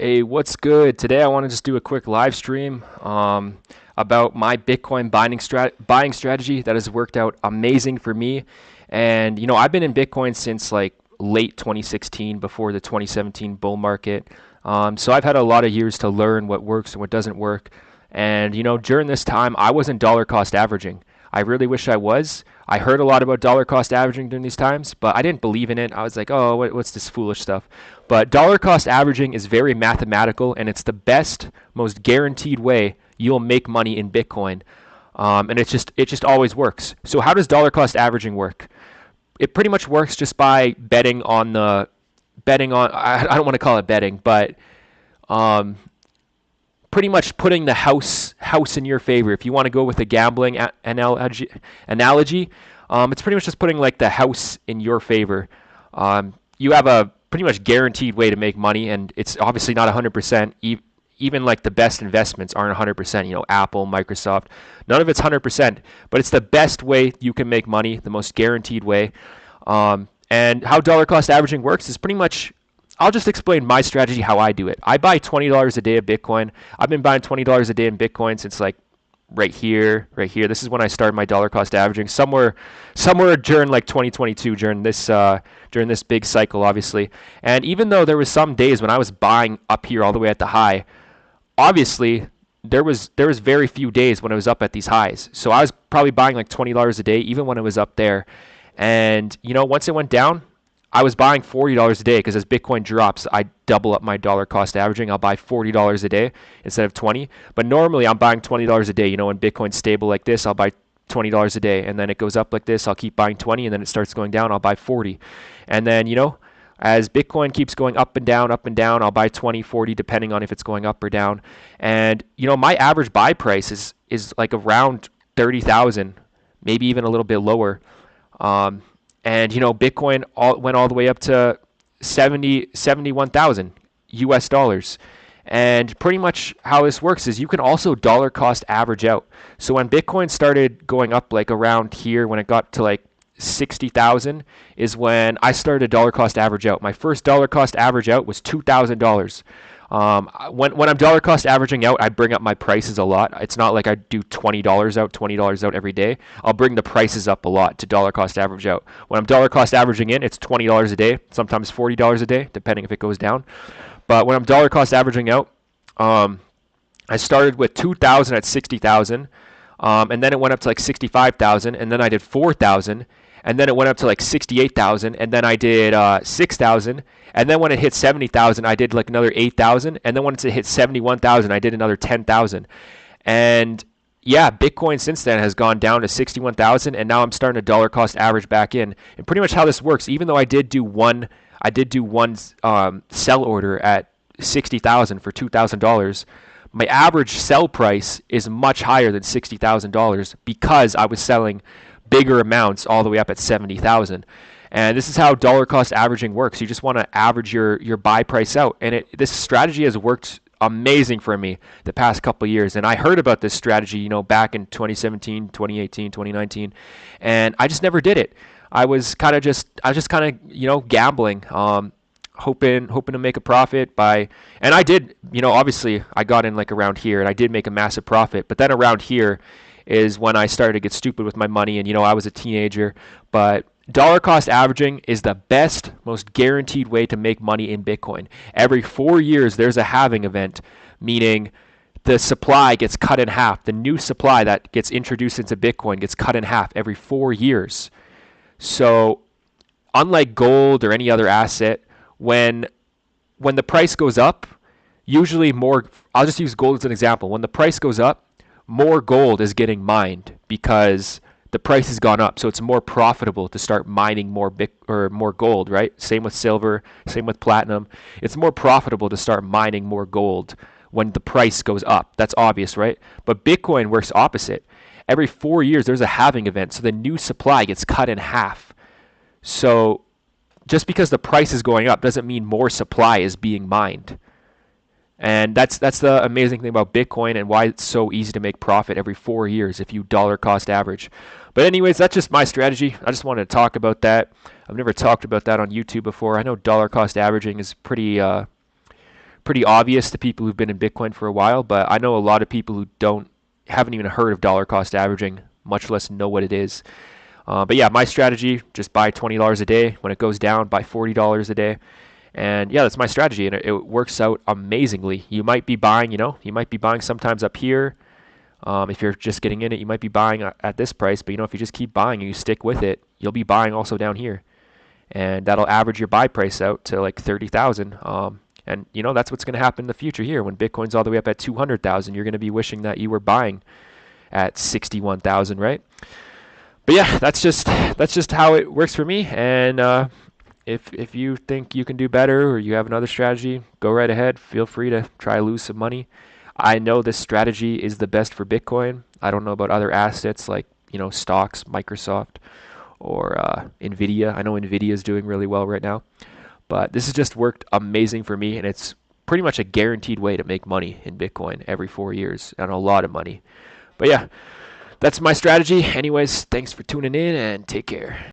Hey, what's good? Today I want to just do a quick live stream about my Bitcoin buying strategy that has worked out amazing for me. And I've been in Bitcoin since like late 2016, before the 2017 bull market. So I've had a lot of years to learn what works and what doesn't work. And during this time, I wasn't dollar cost averaging. I really wish I was. I heard a lot about dollar cost averaging during these times, but I didn't believe in it. I was like, oh, what's this foolish stuff? But dollar cost averaging is very mathematical, and it's the best, most guaranteed way you'll make money in Bitcoin. And it just always works. So how does dollar cost averaging work? It pretty much works just by betting on. I don't want to call it betting, but um, pretty much putting the house in your favor. If you want to go with a gambling analogy, it's pretty much just putting like the house in your favor. You have a pretty much guaranteed way to make money, and it's obviously not 100%. Even like the best investments aren't 100%. Apple, Microsoft, none of it's 100%, but it's the best way you can make money, the most guaranteed way. And how dollar cost averaging works is pretty much, I'll just explain my strategy, how I do it. I buy $20 a day of Bitcoin. I've been buying $20 a day in Bitcoin since like right here, right here. This is when I started my dollar cost averaging. Somewhere during like 2022, during this big cycle, obviously. And even though there was some days when I was buying up here all the way at the high, obviously there was very few days when I was up at these highs. So I was probably buying like $20 a day, even when it was up there. And once it went down, I was buying $40 a day, because as Bitcoin drops, I double up my dollar cost averaging. I'll buy $40 a day instead of 20. But normally I'm buying $20 a day. When Bitcoin's stable like this, I'll buy $20 a day, and then it goes up like this, I'll keep buying 20, and then it starts going down, I'll buy 40. And then, as Bitcoin keeps going up and down, I'll buy 20, 40, depending on if it's going up or down. And, my average buy price is like around 30,000, maybe even a little bit lower. And Bitcoin went all the way up to 71,000 US dollars. And pretty much how this works is you can also dollar cost average out. So when Bitcoin started going up like around here, when it got to like 60,000, is when I started dollar cost average out. My first dollar cost average out was $2,000. When I'm dollar cost averaging out, I bring up my prices a lot. It's not like I do $20 out every day. I'll bring the prices up a lot to dollar cost average out. When I'm dollar cost averaging in, it's $20 a day, sometimes $40 a day, depending if it goes down. But when I'm dollar cost averaging out, I started with 2,000 at 60,000, and then it went up to like 65,000, and then I did 4,000, and then it went up to like 68,000, and then I did 6,000, and then when it hit 70,000, I did like another 8,000, and then once it hit 71,000, I did another 10,000. And yeah, Bitcoin since then has gone down to 61,000, and now I'm starting to dollar cost average back in. And pretty much how this works, even though I did do one sell order at 60,000 for $2,000, my average sell price is much higher than $60,000, because I was selling bigger amounts all the way up at 70,000. And this is how dollar cost averaging works. You just want to average your buy price out. And this strategy has worked amazing for me the past couple of years. And I heard about this strategy, back in 2017, 2018, 2019, and I just never did it. I was just kind of gambling, hoping to make a profit and I did, obviously I got in like around here, and I did make a massive profit. But then around here is when I started to get stupid with my money, and I was a teenager. But dollar cost averaging is the best, most guaranteed way to make money in Bitcoin. Every 4 years there's a halving event, meaning the supply gets cut in half. The new supply that gets introduced into Bitcoin gets cut in half every 4 years. So unlike gold or any other asset, when the price goes up, usually more, I'll just use gold as an example. When the price goes up, more gold is getting mined because the price has gone up. So it's more profitable to start mining more gold, right? Same with silver, same with platinum. It's more profitable to start mining more gold when the price goes up. That's obvious, right? But Bitcoin works opposite. Every 4 years there's a halving event, so the new supply gets cut in half. So just because the price is going up doesn't mean more supply is being mined. And that's the amazing thing about Bitcoin, and why it's so easy to make profit every 4 years if you dollar cost average. But anyways, that's just my strategy. I just wanted to talk about that. I've never talked about that on YouTube before. I know dollar cost averaging is pretty pretty obvious to people who've been in Bitcoin for a while, but I know a lot of people who haven't even heard of dollar cost averaging, much less know what it is. But yeah, my strategy, just buy $20 a day. When it goes down, buy $40 a day. And yeah, that's my strategy, and it works out amazingly. You might be buying, you might be buying sometimes up here. If you're just getting in it, you might be buying at this price, but if you just keep buying and you stick with it, you'll be buying also down here, and that'll average your buy price out to like 30,000. And that's what's going to happen in the future here when Bitcoin's all the way up at 200,000. You're going to be wishing that you were buying at 61,000, right? But yeah, that's just how it works for me. And if you think you can do better or you have another strategy, go right ahead. Feel free to try to lose some money. I know this strategy is the best for Bitcoin. I don't know about other assets like stocks, Microsoft, or Nvidia. I know Nvidia is doing really well right now, but this has just worked amazing for me, and it's pretty much a guaranteed way to make money in Bitcoin every 4 years, and a lot of money. But yeah, that's my strategy. Anyways, thanks for tuning in, and take care.